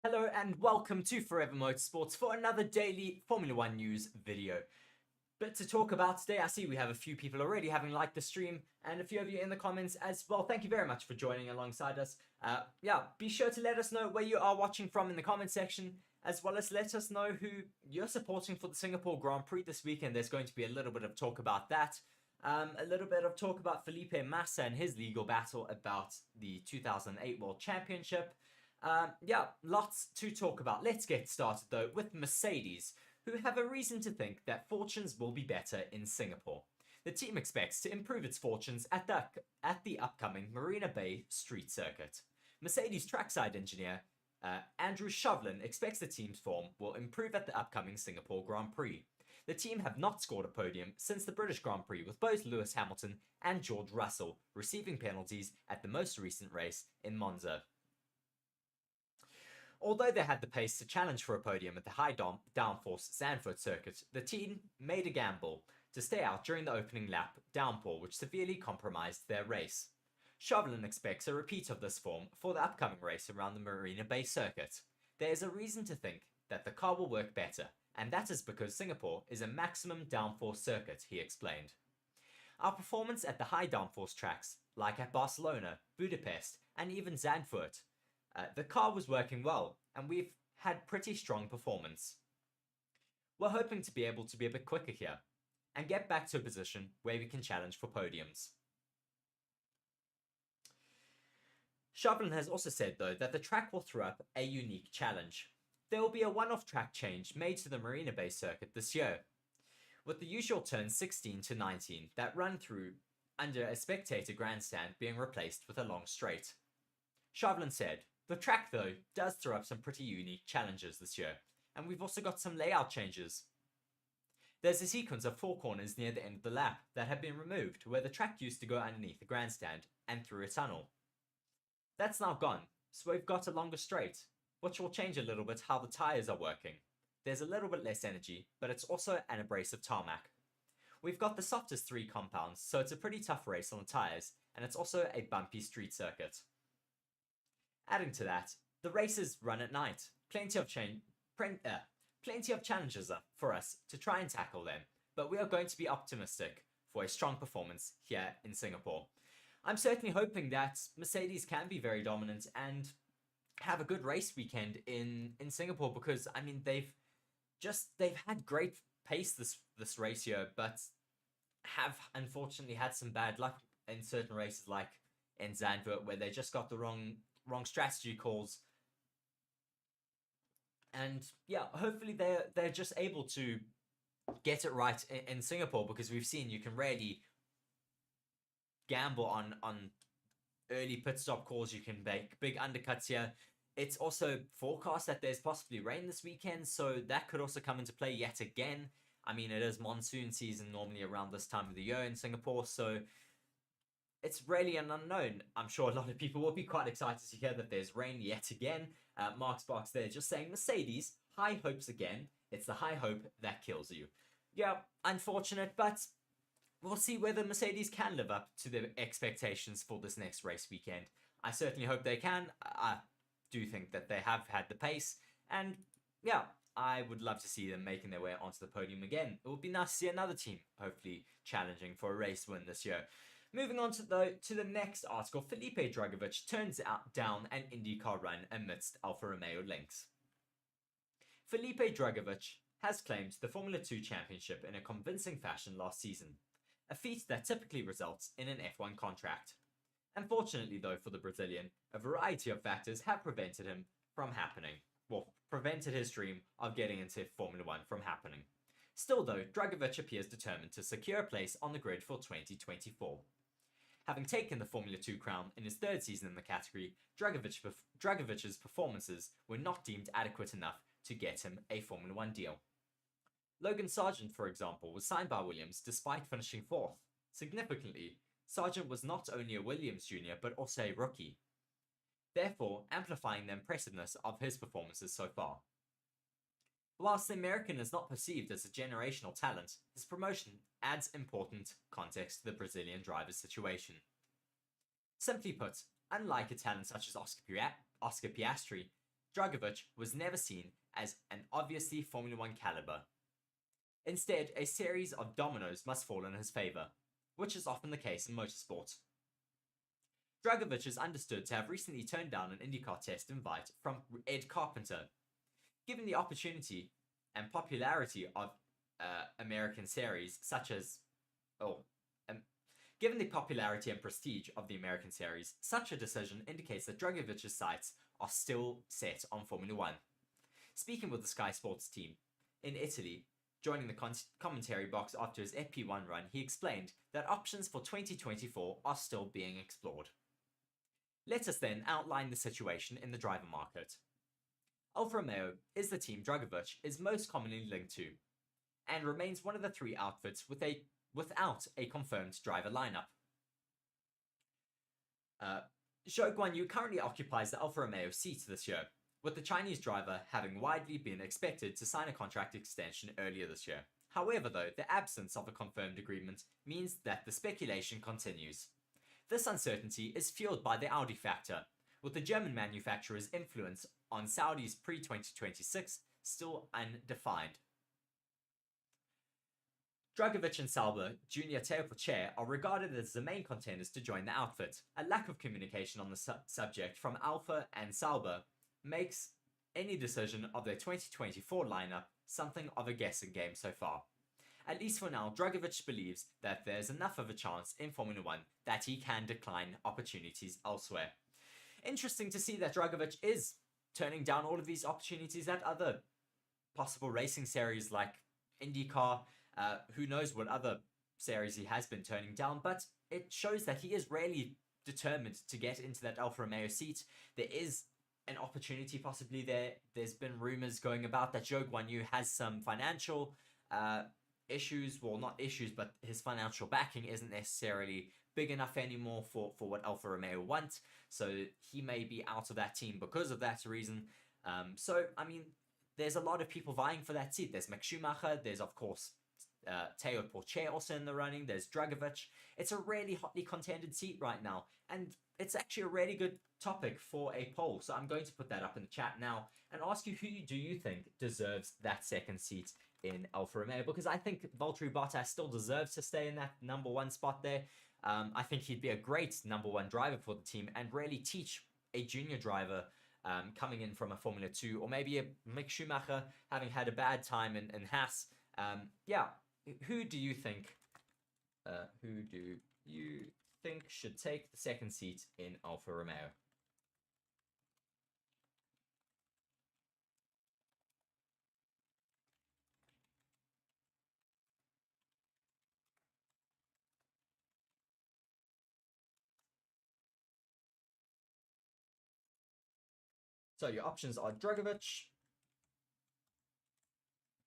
Hello and welcome to Forever Motorsports for another daily Formula 1 news video. But to talk about today, I see we have a few people already having liked the stream and a few of you in the comments as well. Thank you very much for joining alongside us. Be sure to let us know where you are watching from in the comment section, as well as let us know who you're supporting for the Singapore Grand Prix this weekend. There's going to be a little bit of talk about that. A little bit of talk about Felipe Massa and his legal battle about the 2008 World Championship. Lots to talk about. Let's get started though with Mercedes, who have a reason to think that fortunes will be better in Singapore. The team expects to improve its fortunes at the upcoming Marina Bay Street Circuit. Mercedes trackside engineer Andrew Shovlin expects the team's form will improve at the upcoming Singapore Grand Prix. The team have not scored a podium since the British Grand Prix, with both Lewis Hamilton and George Russell receiving penalties at the most recent race in Monza. Although they had the pace to challenge for a podium at the high downforce Zandvoort circuit, the team made a gamble to stay out during the opening lap downpour, which severely compromised their race. Chauvelin expects a repeat of this form for the upcoming race around the Marina Bay circuit. There is a reason to think that the car will work better, and that is because Singapore is a maximum downforce circuit, he explained. Our performance at the high downforce tracks, like at Barcelona, Budapest, and even Zandvoort, the car was working well, and we've had pretty strong performance. We're hoping to be able to be a bit quicker here, and get back to a position where we can challenge for podiums. Chauvelin has also said, though, that the track will throw up a unique challenge. There will be a one-off track change made to the Marina Bay circuit this year, with the usual turns 16 to 19 that run through under a spectator grandstand being replaced with a long straight. Chauvelin said, "The track, though, does throw up some pretty unique challenges this year, and we've also got some layout changes. There's a sequence of 4 corners near the end of the lap that have been removed where the track used to go underneath the grandstand and through a tunnel. That's now gone, so we've got a longer straight, which will change a little bit how the tyres are working. There's a little bit less energy, but it's also an abrasive tarmac. We've got the softest 3 compounds, so it's a pretty tough race on the tyres, and it's also a bumpy street circuit. Adding to that, the races run at night. Plenty of challenges for us to try and tackle them, but we are going to be optimistic for a strong performance here in Singapore. I'm certainly hoping that Mercedes can be very dominant and have a good race weekend in Singapore, because I mean they've had great pace this race year, but have unfortunately had some bad luck in certain races, like in Zandvoort, where they just got the wrong strategy calls. And yeah, hopefully they're just able to get it right in Singapore, because we've seen you can rarely gamble on early pit stop calls. You can make big undercuts here. It's also forecast that there's possibly rain this weekend, so that could also come into play yet again. I mean, it is monsoon season normally around this time of the year in Singapore, so it's really an unknown. I'm sure a lot of people will be quite excited to hear that there's rain yet again. Mark Sparks there just saying, Mercedes, high hopes again. It's the high hope that kills you. Yeah, unfortunate, but we'll see whether Mercedes can live up to their expectations for this next race weekend. I certainly hope they can. I do think that they have had the pace, and yeah, I would love to see them making their way onto the podium again. It would be nice to see another team hopefully challenging for a race win this year. Moving on to the next article, Felipe Drugovich turns down an IndyCar run amidst Alfa Romeo links. Felipe Drugovich has claimed the Formula 2 championship in a convincing fashion last season, a feat that typically results in an F1 contract. Unfortunately, though, for the Brazilian, a variety of factors have prevented him from happening. Well, prevented his dream of getting into Formula 1 from happening. Still, though, Drugovich appears determined to secure a place on the grid for 2024. Having taken the Formula 2 crown in his 3rd season in the category, Drugovich's performances were not deemed adequate enough to get him a Formula 1 deal. Logan Sargent, for example, was signed by Williams despite finishing 4th. Significantly, Sargent was not only a Williams junior but also a rookie, therefore amplifying the impressiveness of his performances so far. Whilst the American is not perceived as a generational talent, his promotion adds important context to the Brazilian driver's situation. Simply put, unlike a talent such as Oscar Piastri, Dragovic was never seen as an obviously Formula One caliber. Instead, a series of dominoes must fall in his favour, which is often the case in motorsport. Dragovic is understood to have recently turned down an IndyCar test invite from Ed Carpenter. Given the opportunity and popularity of American series such as given the popularity and prestige of the American series, such a decision indicates that Dragovic's sights are still set on Formula One. Speaking with the Sky Sports team in Italy, joining the commentary box after his FP1 run, he explained that options for 2024 are still being explored. Let us then outline the situation in the driver market. Alfa Romeo is the team Dragovic is most commonly linked to, and remains one of the three outfits without a confirmed driver lineup. Zhou Guanyu currently occupies the Alfa Romeo seat this year, with the Chinese driver having widely been expected to sign a contract extension earlier this year. However, though, the absence of a confirmed agreement means that the speculation continues. This uncertainty is fueled by the Audi factor, with the German manufacturer's influence on Saudi's pre-2026 still undefined. Dragovic and Sauber Junior Teo Pocher are regarded as the main contenders to join the outfit. A lack of communication on the subject from Alfa and Sauber makes any decision of their 2024 lineup something of a guessing game so far. At least for now, Dragovic believes that there's enough of a chance in Formula One that he can decline opportunities elsewhere. Interesting to see that Dragovic is turning down all of these opportunities at other possible racing series like IndyCar. Who knows what other series he has been turning down, but it shows that he is really determined to get into that Alfa Romeo seat. There is an opportunity possibly there. There's been rumors going about that Zhou Guanyu has some financial issues. Well, not issues, but his financial backing isn't necessarily big enough anymore for what Alfa Romeo want. So he may be out of that team because of that reason. So, I mean, there's a lot of people vying for that seat. There's Mick Schumacher. There's, of course, Teo Pocher also in the running. There's Dragovic. It's a really hotly contended seat right now. And it's actually a really good topic for a poll. So I'm going to put that up in the chat now and ask you, who do you think deserves that second seat in Alfa Romeo? Because I think Valtteri Bottas still deserves to stay in that number one spot there. I think he'd be a great number one driver for the team and really teach a junior driver coming in from a Formula 2, or maybe a Mick Schumacher having had a bad time in Haas. Who do you think should take the second seat in Alfa Romeo? So your options are Dragovic,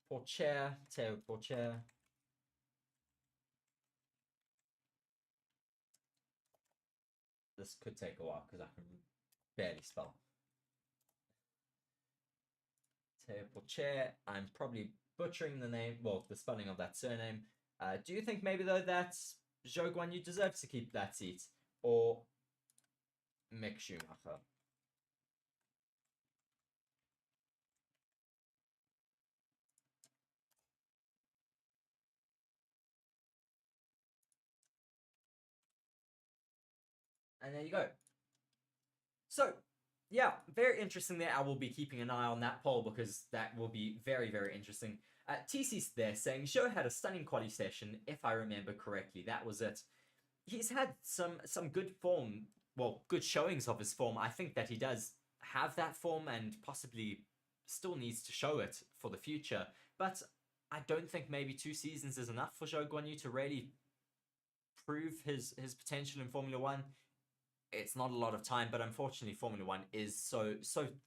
Pocher, Teo Pocher, this could take a while because I can barely spell. Teo Pocher, I'm probably butchering the name, well, the spelling of that surname. Do you think maybe though that Zhou Guanyu deserves to keep that seat, or Mick Schumacher? And there you go. So, yeah, very interesting there. I will be keeping an eye on that poll because that will be very, very interesting. TC's there saying, Zhou had a stunning quali session, if I remember correctly. That was it. He's had some good form, well, good showings of his form. I think that he does have that form and possibly still needs to show it for the future. But I don't think maybe 2 seasons is enough for Zhou Guanyu to really prove his potential in Formula One. It's not a lot of time, but unfortunately Formula One is so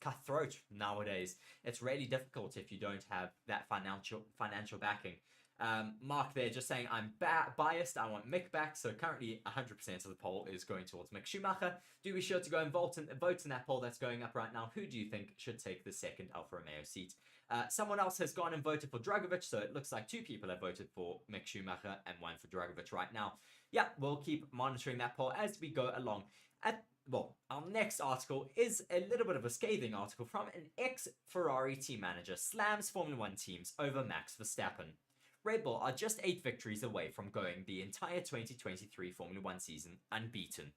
cutthroat nowadays. It's really difficult if you don't have that financial backing. Mark there just saying, I'm biased, I want Mick back. So currently 100% of the poll is going towards Mick Schumacher. Do be sure to go and vote in that poll that's going up right now. Who do you think should take the second Alfa Romeo seat? Someone else has gone and voted for Dragovic, so it looks like 2 people have voted for Mick Schumacher and 1 for Dragovic right now. Yeah, we'll keep monitoring that poll as we go along. At our next article is a little bit of a scathing article from an ex-Ferrari team manager slams Formula One teams over Max Verstappen. Red Bull are just 8 victories away from going the entire 2023 Formula One season unbeaten.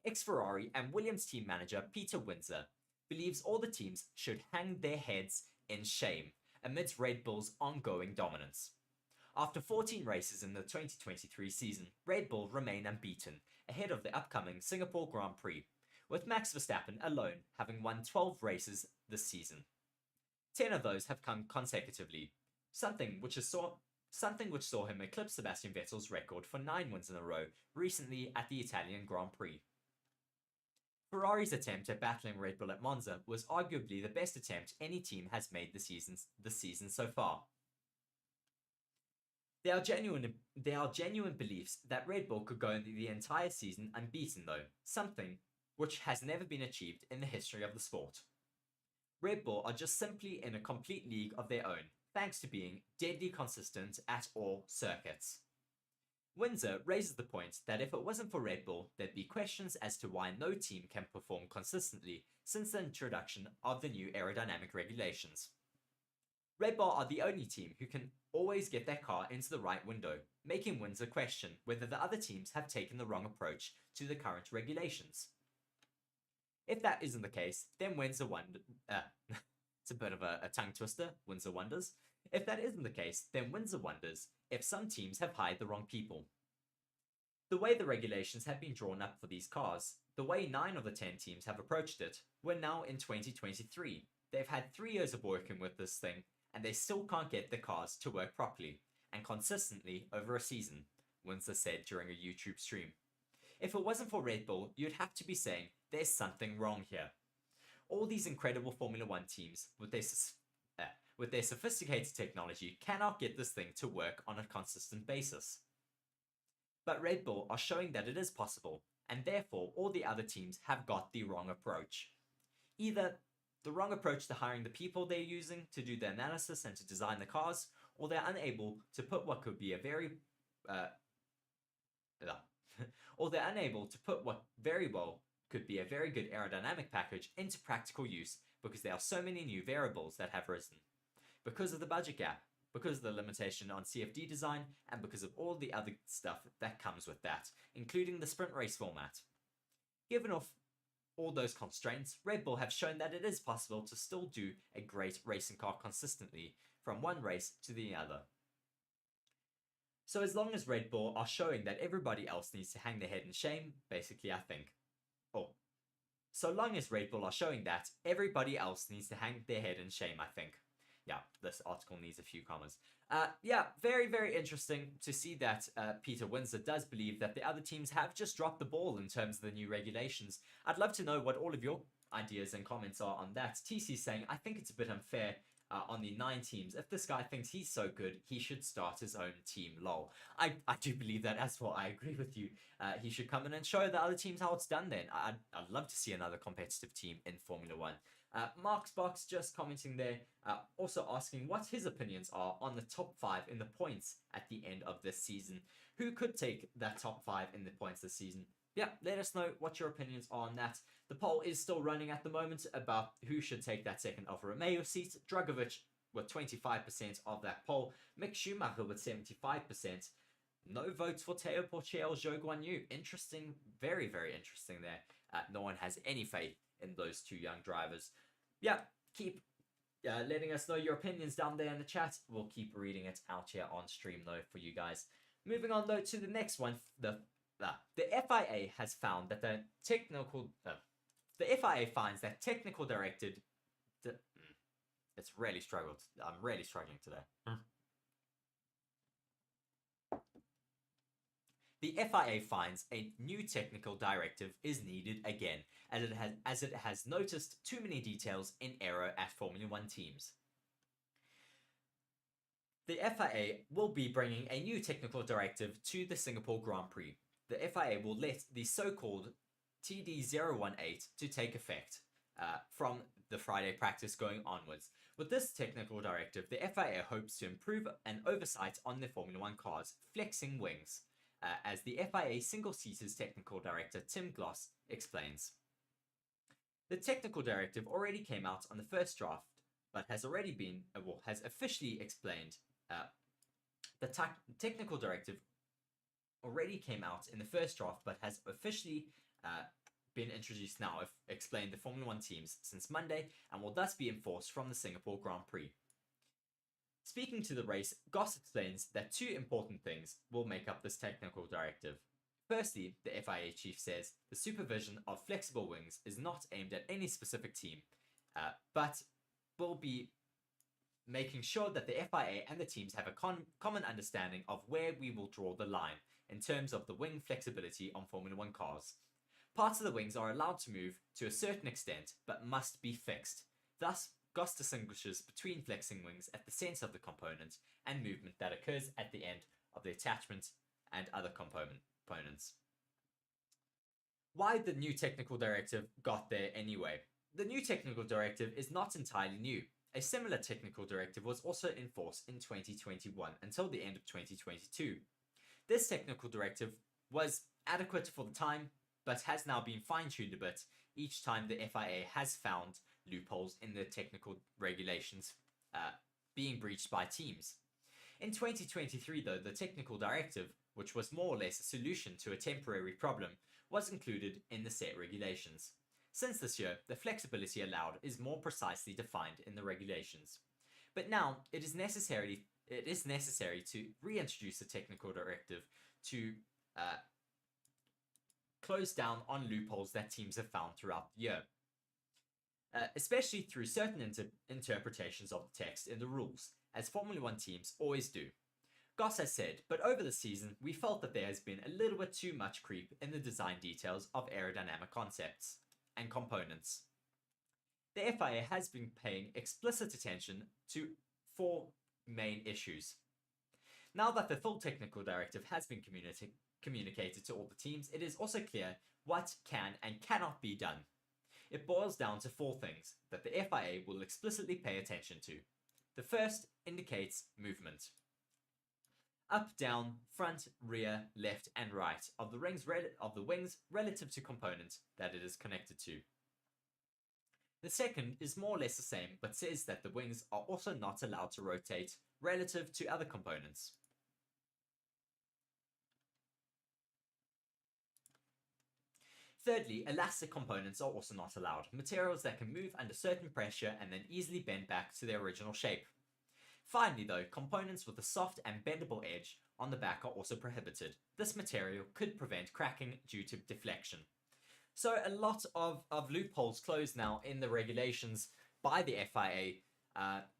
Ex-Ferrari and Williams team manager Peter Windsor believes all the teams should hang their heads in shame amidst Red Bull's ongoing dominance. After 14 races in the 2023 season, Red Bull remain unbeaten, ahead of the upcoming Singapore Grand Prix, with Max Verstappen alone having won 12 races this season. 10 of those have come consecutively, something which saw him eclipse Sebastian Vettel's record for 9 wins in a row recently at the Italian Grand Prix. Ferrari's attempt at battling Red Bull at Monza was arguably the best attempt any team has made this season so far. There are genuine beliefs that Red Bull could go the entire season unbeaten though, something which has never been achieved in the history of the sport. Red Bull are just simply in a complete league of their own, thanks to being deadly consistent at all circuits. Windsor raises the point that if it wasn't for Red Bull, there'd be questions as to why no team can perform consistently since the introduction of the new aerodynamic regulations. Red Bull are the only team who can always get their car into the right window, making Windsor question whether the other teams have taken the wrong approach to the current regulations. If that isn't the case, then Windsor it's a bit of a tongue twister, Windsor wonders. If that isn't the case, then Windsor wonders if some teams have hired the wrong people. The way the regulations have been drawn up for these cars, the way 9 of the 10 teams have approached it, we're now in 2023. They've had 3 years of working with this thing, and they still can't get the cars to work properly and consistently over a season, Windsor said during a YouTube stream. If it wasn't for Red Bull, you'd have to be saying there's something wrong here. All these incredible Formula One teams, with their sophisticated technology, cannot get this thing to work on a consistent basis. But Red Bull are showing that it is possible, and therefore all the other teams have got the wrong approach. Either the wrong approach to hiring the people they're using to do the analysis and to design the cars, or they're unable to put what could be a very well could be a very good aerodynamic package into practical use because there are so many new variables that have risen. Because of the budget gap, because of the limitation on CFD design, and because of all the other stuff that comes with that, including the sprint race format. Given off all those constraints, Red Bull have shown that it is possible to still do a great racing car consistently from one race to the other. So as long as Red Bull are showing that everybody else needs to hang their head in shame, basically I think. So long as Red Bull are showing that, everybody else needs to hang their head in shame, I think. Yeah, this article needs a few commas. Yeah, very, very interesting to see that Peter Windsor does believe that the other teams have just dropped the ball in terms of the new regulations. I'd love to know what all of your ideas and comments are on that. TC saying, I think it's a bit unfair on the 9 teams. If this guy thinks he's so good, he should start his own team, lol. I do believe that as well. I agree with you. He should come in and show the other teams how it's done then. I'd love to see another competitive team in Formula 1. Mark's Box just commenting there, also asking what his opinions are on the top 5 in the points at the end of this season. Who could take that top 5 in the points this season? Yeah, let us know what your opinions are on that. The poll is still running at the moment about who should take that second Alfa Romeo seat. Dragovic with 25% of that poll. Mick Schumacher with 75%. No votes for Teo Portiel, Zhou Guanyu. Interesting, very, very interesting there. No one has any faith in those 2 young drivers. Yeah, keep letting us know your opinions down there in the chat. We'll keep reading it out here on stream though for you guys. Moving on though to the next one. The FIA has found that the FIA finds that technical directed. It's really struggled. I'm really struggling today. The FIA finds a new technical directive is needed again, as it has noticed too many details in error at Formula 1 teams. The FIA will be bringing a new technical directive to the Singapore Grand Prix. The FIA will let the so-called TD018 to take effect from the Friday practice going onwards. With this technical directive, the FIA hopes to improve an oversight on the Formula 1 cars, flexing wings. as the FIA Single Seaters Technical Director Tim Gloss explains. The technical directive already came out on the first draft, but has officially explained. The technical directive already came out in the first draft, but has officially been introduced now, explained the Formula 1 teams since Monday, and will thus be enforced from the Singapore Grand Prix. Speaking to the race, Goss explains that two important things will make up this technical directive. Firstly, the FIA chief says the supervision of flexible wings is not aimed at any specific team, but will be making sure that the FIA and the teams have a common understanding of where we will draw the line in terms of the wing flexibility on Formula 1 cars. Parts of the wings are allowed to move to a certain extent, but must be fixed. Thus, Goss distinguishes between flexing wings at the center of the component and movement that occurs at the end of the attachment and other components. Why the new technical directive got there anyway? The new technical directive is not entirely new. A similar technical directive was also in force in 2021 until the end of 2022. This technical directive was adequate for the time, but has now been fine-tuned a bit each time the FIA has found loopholes in the technical regulations being breached by teams. In 2023, though, the technical directive, which was more or less a solution to a temporary problem, was included in the set regulations. Since this year, the flexibility allowed is more precisely defined in the regulations. But now, it is necessary to reintroduce the technical directive to close down on loopholes that teams have found throughout the year, especially through certain interpretations of the text in the rules, as Formula 1 teams always do. Goss has said, but over the season, we felt that there has been a little bit too much creep in the design details of aerodynamic concepts and components. The FIA has been paying explicit attention to four main issues. Now that the full technical directive has been communicated to all the teams, it is also clear what can and cannot be done. It boils down to four things that the FIA will explicitly pay attention to. The first indicates movement. Up, down, front, rear, left, and right of the wings relative to component that it is connected to. The second is more or less the same, but says that the wings are also not allowed to rotate relative to other components. Thirdly, elastic components are also not allowed, materials that can move under certain pressure and then easily bend back to their original shape. Finally though, components with a soft and bendable edge on the back are also prohibited. This material could prevent cracking due to deflection. So a lot of loopholes closed now in the regulations by the FIA,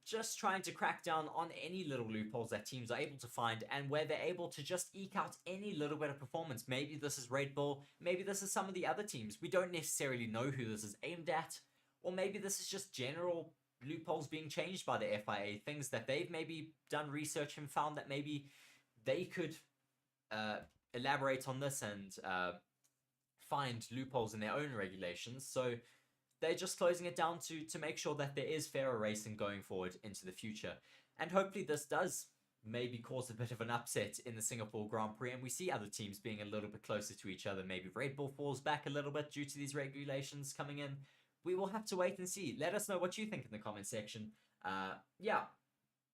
just trying to crack down on any little loopholes that teams are able to find and where they're able to just eke out any little bit of performance. Maybe this is Red Bull, maybe this is some of the other teams. We don't necessarily know who this is aimed at, or maybe this is just general loopholes being changed by the FIA, things that they've maybe done research and found that maybe they could elaborate on this and find loopholes in their own regulations. So they're just closing it down to make sure that there is fairer racing going forward into the future. And hopefully this does maybe cause a bit of an upset in the Singapore Grand Prix and we see other teams being a little bit closer to each other. Maybe Red Bull falls back a little bit due to these regulations coming in. We will have to wait and see. Let us know what you think in the comment section. Yeah,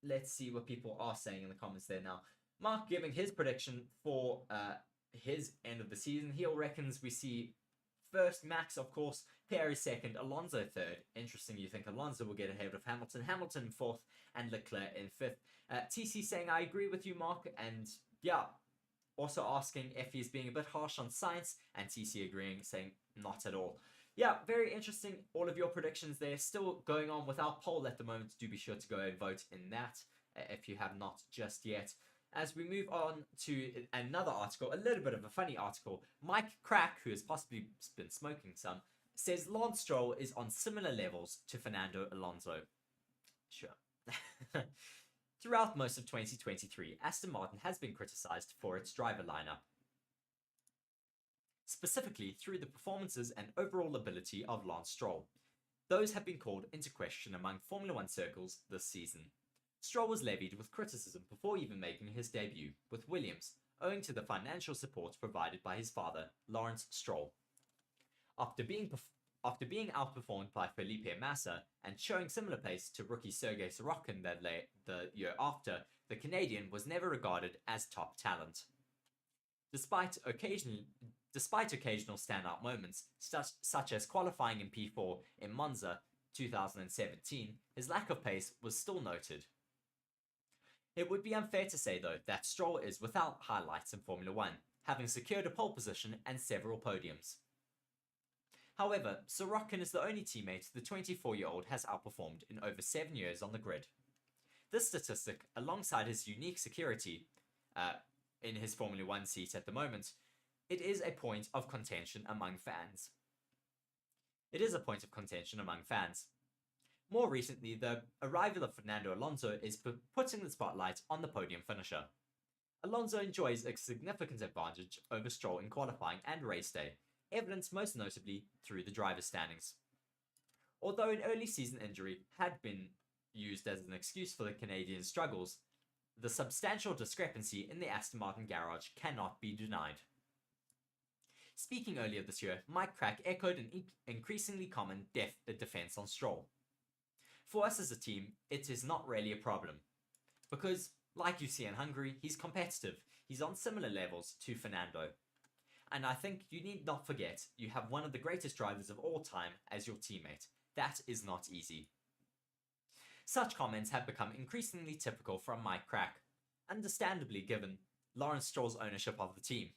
let's see what people are saying in the comments there now. Mark giving his prediction for his end of the season. He reckons we see first Max, of course, Perry second, Alonso third. Interesting, you think Alonso will get ahead of Hamilton. Hamilton fourth, and Leclerc in fifth. TC saying, I agree with you, Mark, and yeah, also asking if he's being a bit harsh on science, and TC agreeing, saying not at all. Yeah, very interesting. All of your predictions there. Still going on with our poll at the moment. Do be sure to go and vote in that if you have not just yet. As we move on to another article, a little bit of a funny article, Mike Crack, who has possibly been smoking some, says Lance Stroll is on similar levels to Fernando Alonso. Sure. Throughout most of 2023, Aston Martin has been criticised for its driver lineup, specifically through the performances and overall ability of Lance Stroll. Those have been called into question among Formula 1 circles this season. Stroll was levied with criticism before even making his debut with Williams owing to the financial support provided by his father, Lawrence Stroll. After being outperformed by Felipe Massa and showing similar pace to rookie Sergei Sorokin the year after, the Canadian was never regarded as top talent. Despite occasional standout moments, such as qualifying in P4 in Monza 2017, his lack of pace was still noted. It would be unfair to say, though, that Stroll is without highlights in Formula 1, having secured a pole position and several podiums. However, Sorokin is the only teammate the 24-year-old has outperformed in over 7 years on the grid. This statistic, alongside his unique security in his Formula 1 seat at the moment, it is a point of contention among fans. More recently, the arrival of Fernando Alonso is putting the spotlight on the podium finisher. Alonso enjoys a significant advantage over Stroll in qualifying and race day, evidenced most notably through the driver's standings. Although an early season injury had been used as an excuse for the Canadian struggles, the substantial discrepancy in the Aston Martin garage cannot be denied. Speaking earlier this year, Mike Crack echoed an increasingly common defense on Stroll. For us as a team, it is not really a problem, because, like you see in Hungary, he's competitive. He's on similar levels to Fernando. And I think you need not forget you have one of the greatest drivers of all time as your teammate. That is not easy. Such comments have become increasingly typical from Mike Crack, understandably given Lawrence Stroll's ownership of the team.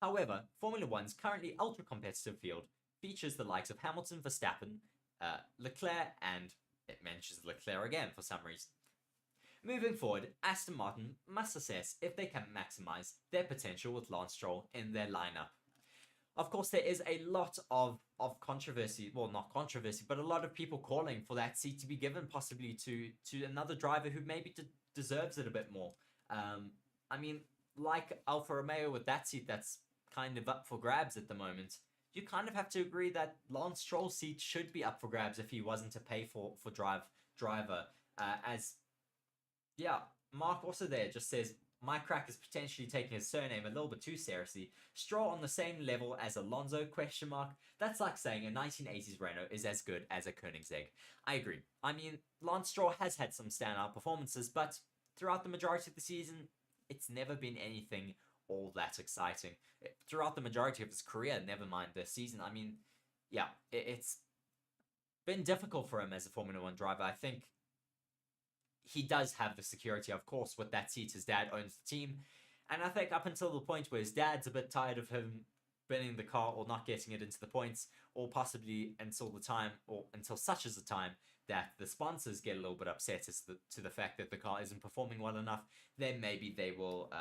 However, Formula One's currently ultra-competitive field features the likes of Hamilton, Verstappen, Leclerc, and it mentions Leclerc again for some reason. Moving forward, Aston Martin must assess if they can maximise their potential with Lance Stroll in their lineup. Of course, there is a lot of controversy, well, not controversy, but a lot of people calling for that seat to be given possibly to another driver who maybe deserves it a bit more. I mean, like Alfa Romeo with that seat that's kind of up for grabs at the moment, you kind of have to agree that Lance Stroll's seat should be up for grabs if he wasn't to pay for driver. Mark also there just says, Mike Crack is potentially taking his surname a little bit too seriously. Stroll on the same level as Alonso, ? That's like saying a 1980s Renault is as good as a Koenigsegg. I agree. I mean, Lance Stroll has had some standout performances, but throughout the majority of the season, it's never been anything all that exciting. Throughout the majority of his career, never mind this season. I mean, yeah, it's been difficult for him as a Formula 1 driver. I think he does have the security, of course, with that seat. His dad owns the team. And I think up until the point where his dad's a bit tired of him winning the car or not getting it into the points, or possibly until such as the time that the sponsors get a little bit upset as to the fact that the car isn't performing well enough, then maybe they will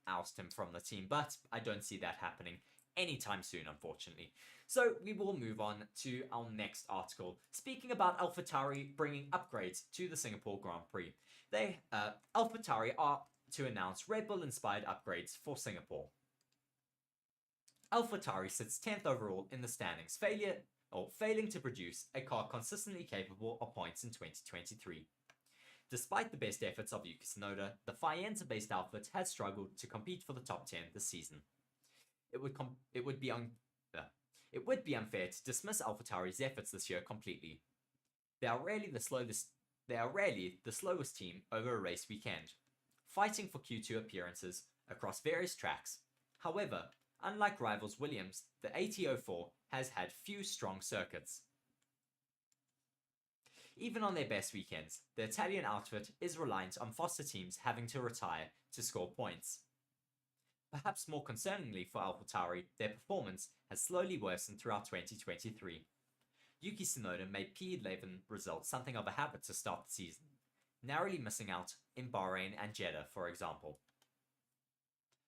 oust him from the team. But I don't see that happening anytime soon, unfortunately. So we will move on to our next article. Speaking about AlphaTauri bringing upgrades to the Singapore Grand Prix. AlphaTauri are to announce Red Bull-inspired upgrades for Singapore. AlphaTauri sits 10th overall in the standings, failing to produce a car consistently capable of points in 2023. Despite the best efforts of Yuki Tsunoda, the Faenza-based outfit has struggled to compete for the top 10 this season. It would be unfair to dismiss AlphaTauri's efforts this year completely. They are rarely the slowest team over a race weekend, fighting for Q2 appearances across various tracks. However, unlike rivals Williams, the AT04 has had few strong circuits. Even on their best weekends, the Italian outfit is reliant on Foster teams having to retire to score points. Perhaps more concerningly for AlphaTauri, their performance has slowly worsened throughout 2023. Yuki Tsunoda made P11 results something of a habit to start the season, narrowly missing out in Bahrain and Jeddah, for example.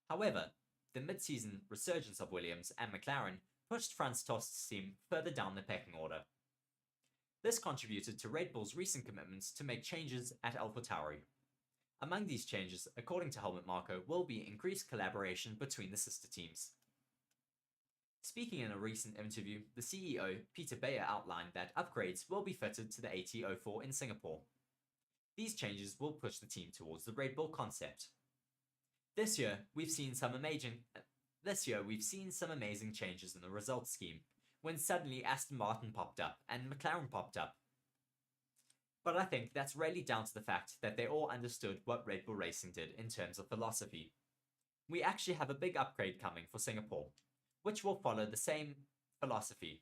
However, the mid-season resurgence of Williams and McLaren pushed Franz Tost's team further down the pecking order. This contributed to Red Bull's recent commitments to make changes at AlphaTauri. Among these changes, according to Helmut Marko, will be increased collaboration between the sister teams. Speaking in a recent interview, the CEO, Peter Bayer, outlined that upgrades will be fitted to the AT04 in Singapore. These changes will push the team towards the Red Bull concept. This year, we've seen some amazing changes in the results scheme, when suddenly Aston Martin popped up and McLaren popped up. But I think that's really down to the fact that they all understood what Red Bull Racing did in terms of philosophy. We actually have a big upgrade coming for Singapore, which will follow the same philosophy.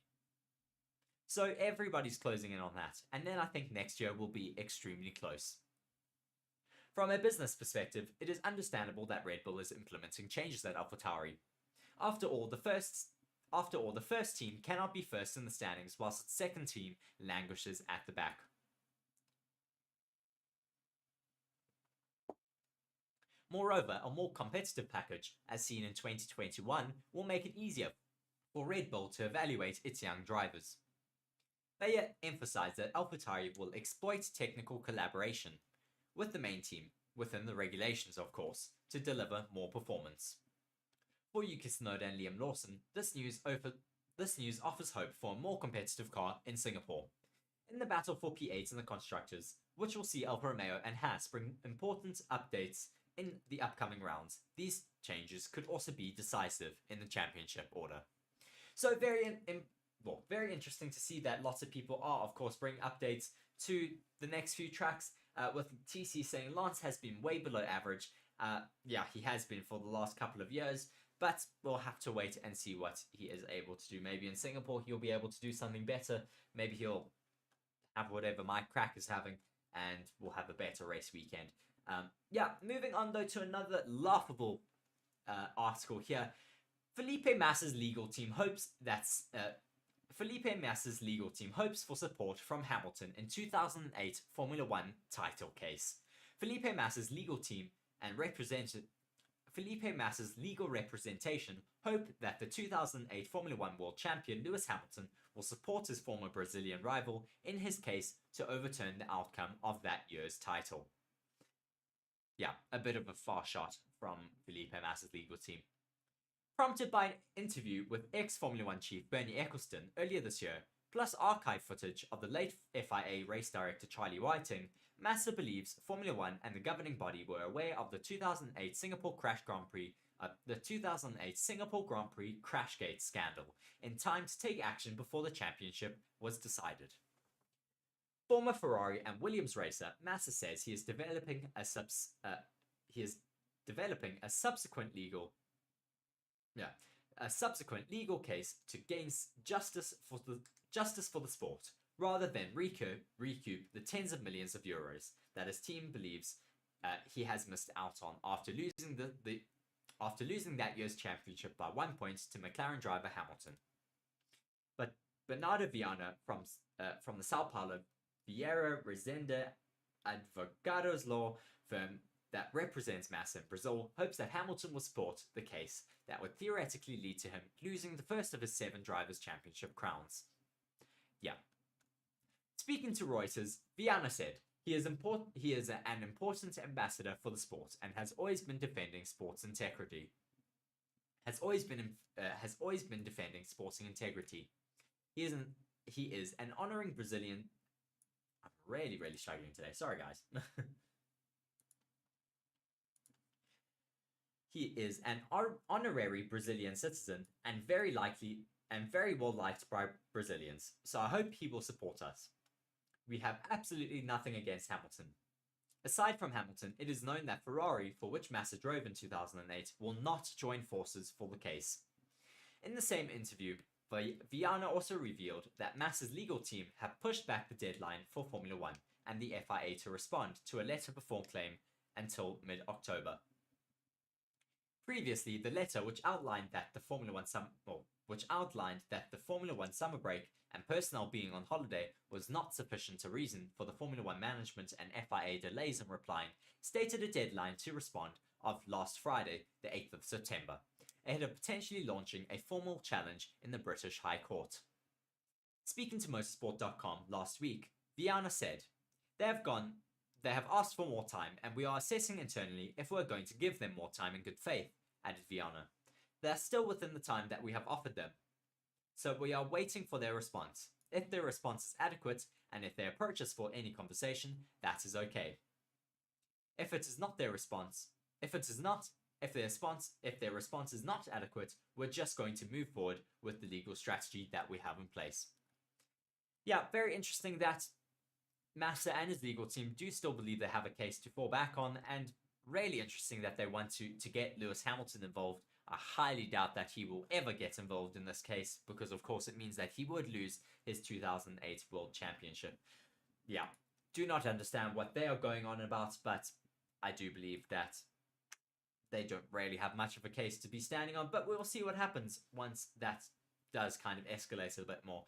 So everybody's closing in on that, and then I think next year will be extremely close. From a business perspective, it is understandable that Red Bull is implementing changes at AlphaTauri. After all, the first team cannot be first in the standings whilst its second team languishes at the back. Moreover, a more competitive package, as seen in 2021, will make it easier for Red Bull to evaluate its young drivers. Bayer emphasized that AlphaTauri will exploit technical collaboration with the main team, within the regulations of course, to deliver more performance. For Yuki Tsunoda and Liam Lawson, this news offers hope for a more competitive car in Singapore. In the battle for P8 in the Constructors, which will see Alfa Romeo and Haas bring important updates in the upcoming rounds, these changes could also be decisive in the championship order. So very interesting to see that lots of people are, of course, bringing updates to the next few tracks, with TC saying Lance has been way below average. Yeah, he has been for the last couple of years, but we'll have to wait and see what he is able to do. Maybe in Singapore he'll be able to do something better. Maybe he'll have whatever Mike Crack is having, and we'll have a better race weekend. Yeah, moving on though to another laughable article here. Felipe Massa's legal team hopes for support from Hamilton in 2008 Formula One title case. Felipe Massa's legal representation hope that the 2008 Formula One world champion Lewis Hamilton will support his former Brazilian rival in his case to overturn the outcome of that year's title. Yeah, a bit of a far shot from Felipe Massa's legal team. Prompted by an interview with ex-Formula One chief Bernie Ecclestone earlier this year, plus archive footage of the late FIA race director Charlie Whiting, Massa believes Formula One and the governing body were aware of the 2008 Singapore Grand Prix Crashgate scandal in time to take action before the championship was decided. Former Ferrari and Williams racer, Massa says he is developing a subsequent legal case to gain justice for the sport, rather than recoup the tens of millions of euros that his team believes he has missed out on after losing that year's championship by 1 point to McLaren driver Hamilton. But Bernardo Viana from the Sao Paulo Vieira Resende Advogados law firm that represents Massa in Brazil hopes that Hamilton will support the case that would theoretically lead to him losing the first of his 7 drivers' championship crowns. Yeah. Speaking to Reuters, Viana said, he is an important ambassador for the sport and has always been defending sports integrity. Has always been defending sporting integrity. He is an honoring Brazilian. I'm really struggling today. Sorry, guys. He is an honorary Brazilian citizen and very well liked by Brazilians, so I hope he will support us. We have absolutely nothing against Hamilton. Aside from Hamilton, it is known that Ferrari, for which Massa drove in 2008, will not join forces for the case. In the same interview, Viana also revealed that Massa's legal team have pushed back the deadline for Formula One and the FIA to respond to a letter before claim until mid-October. Previously, the letter, which outlined that the Formula One summer break and personnel being on holiday was not sufficient to reason for the Formula One management and FIA delays in replying, stated a deadline to respond of last Friday, the 8th of September, ahead of potentially launching a formal challenge in the British High Court. Speaking to Motorsport.com last week, Viana said, They have asked for more time, and we are assessing internally if we're going to give them more time in good faith, added Viana. They are still within the time that we have offered them, so we are waiting for their response. If their response is adequate, and if they approach us for any conversation, that is okay. If it is not, if their response is not adequate, we're just going to move forward with the legal strategy that we have in place. Yeah, very interesting that Massa and his legal team do still believe they have a case to fall back on, and really interesting that they want to get Lewis Hamilton involved. I highly doubt that he will ever get involved in this case, because of course it means that he would lose his 2008 World Championship. Yeah, do not understand what they are going on about, but I do believe that they don't really have much of a case to be standing on, but we'll see what happens once that does kind of escalate a bit more.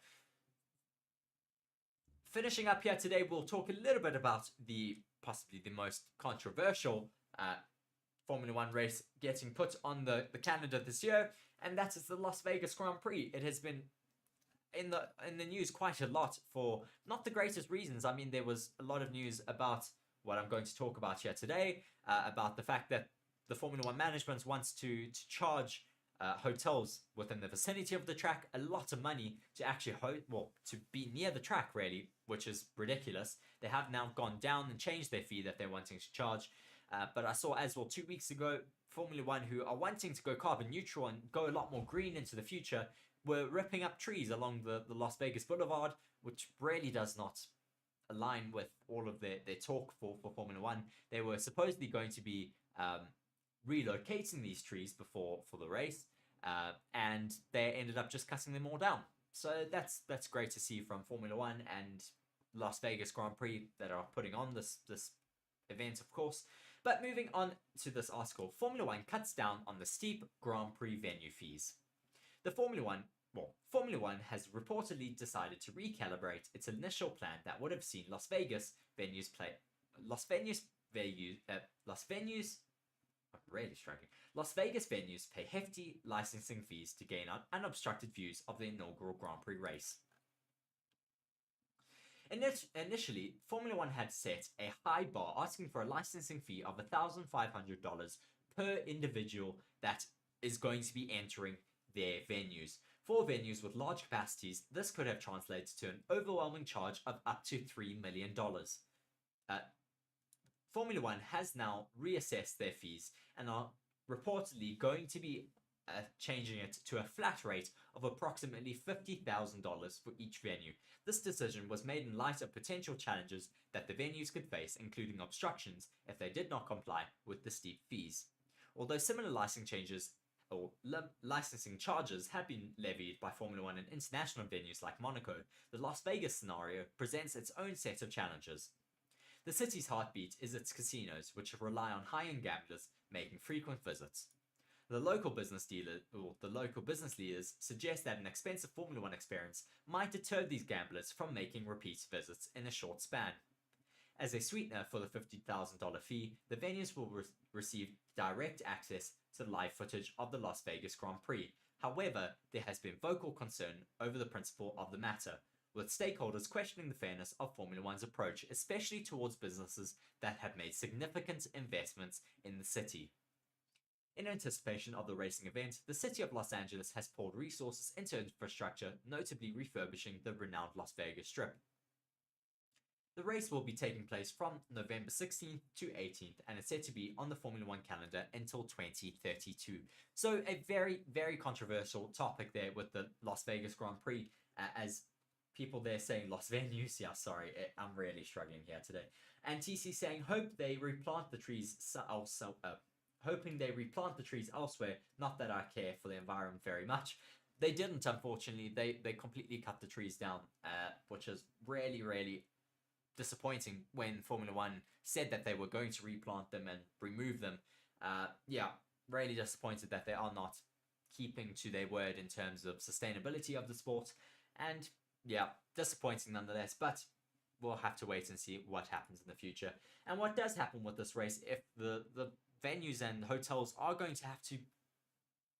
Finishing up here today, we'll talk a little bit about possibly the most controversial Formula One race getting put on the calendar this year, and that is the Las Vegas Grand Prix. It has been in the news quite a lot for not the greatest reasons. I mean, there was a lot of news about what I'm going to talk about here today, about the fact that the Formula One management wants to charge hotels within the vicinity of the track a lot of money to actually to be near the track, really, which is ridiculous. They have now gone down and changed their fee that they're wanting to charge. But I saw as well 2 weeks ago, Formula One, who are wanting to go carbon neutral and go a lot more green into the future, were ripping up trees along the Las Vegas Boulevard, which really does not align with all of their talk for Formula One. They were supposedly going to be relocating these trees for the race, and they ended up just cutting them all down. So that's great to see from Formula One and Las Vegas Grand Prix that are putting on this event, of course. But moving on to this article, Formula One cuts down on the steep Grand Prix venue fees. Formula One has reportedly decided to recalibrate its initial plan that would have seen Las Vegas venues pay hefty licensing fees to gain unobstructed views of the inaugural Grand Prix race. Initially, Formula One had set a high bar, asking for a licensing fee of $1,500 per individual that is going to be entering their venues. For venues with large capacities, this could have translated to an overwhelming charge of up to $3 million. Formula One has now reassessed their fees and are reportedly going to be changing it to a flat rate of approximately $50,000 for each venue. This decision was made in light of potential challenges that the venues could face, including obstructions if they did not comply with the steep fees. Although similar licensing charges have been levied by Formula One in international venues like Monaco, the Las Vegas scenario presents its own set of challenges. The city's heartbeat is its casinos, which rely on high-end gamblers making frequent visits. The local business leaders suggest that an expensive Formula One experience might deter these gamblers from making repeat visits in a short span. As a sweetener for the $50,000 fee, the venues will receive direct access to live footage of the Las Vegas Grand Prix. However, there has been vocal concern over the principle of the matter, with stakeholders questioning the fairness of Formula One's approach, especially towards businesses that have made significant investments in the city. In anticipation of the racing event, the city of Los Angeles has poured resources into infrastructure, notably refurbishing the renowned Las Vegas Strip. The race will be taking place from November 16th to 18th, and it's set to be on the Formula One calendar until 2032. So a very, very controversial topic there with the Las Vegas Grand Prix, as people there saying Las Venues. Yeah, sorry, I'm really struggling here today. And TC saying, hoping they replant the trees elsewhere. Not that I care for the environment very much. They didn't, unfortunately. They completely cut the trees down, which is really, really disappointing when Formula One said that they were going to replant them and remove them. Yeah, really disappointed that they are not keeping to their word in terms of sustainability of the sport. And yeah, disappointing nonetheless, but we'll have to wait and see what happens in the future. And what does happen with this race, if the venues and hotels are going to have to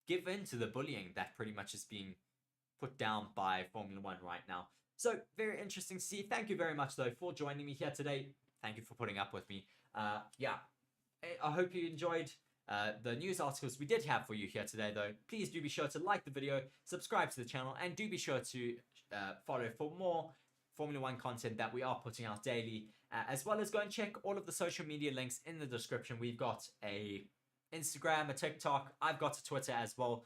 give in to the bullying that pretty much is being put down by Formula One right now. So, very interesting to see. Thank you very much, though, for joining me here today. Thank you for putting up with me. Yeah, I hope you enjoyed the news articles we did have for you here today, though. Please do be sure to like the video, subscribe to the channel, and do be sure to follow for more Formula One content that we are putting out daily, as well as go and check all of the social media links in the description. We've got a Instagram, a TikTok. I've got a Twitter as well.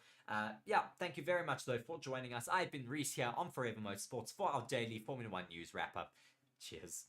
Yeah, thank you very much, though, for joining us. I've been Reece here on Forever Motorsports for our daily Formula One news wrap up. Cheers.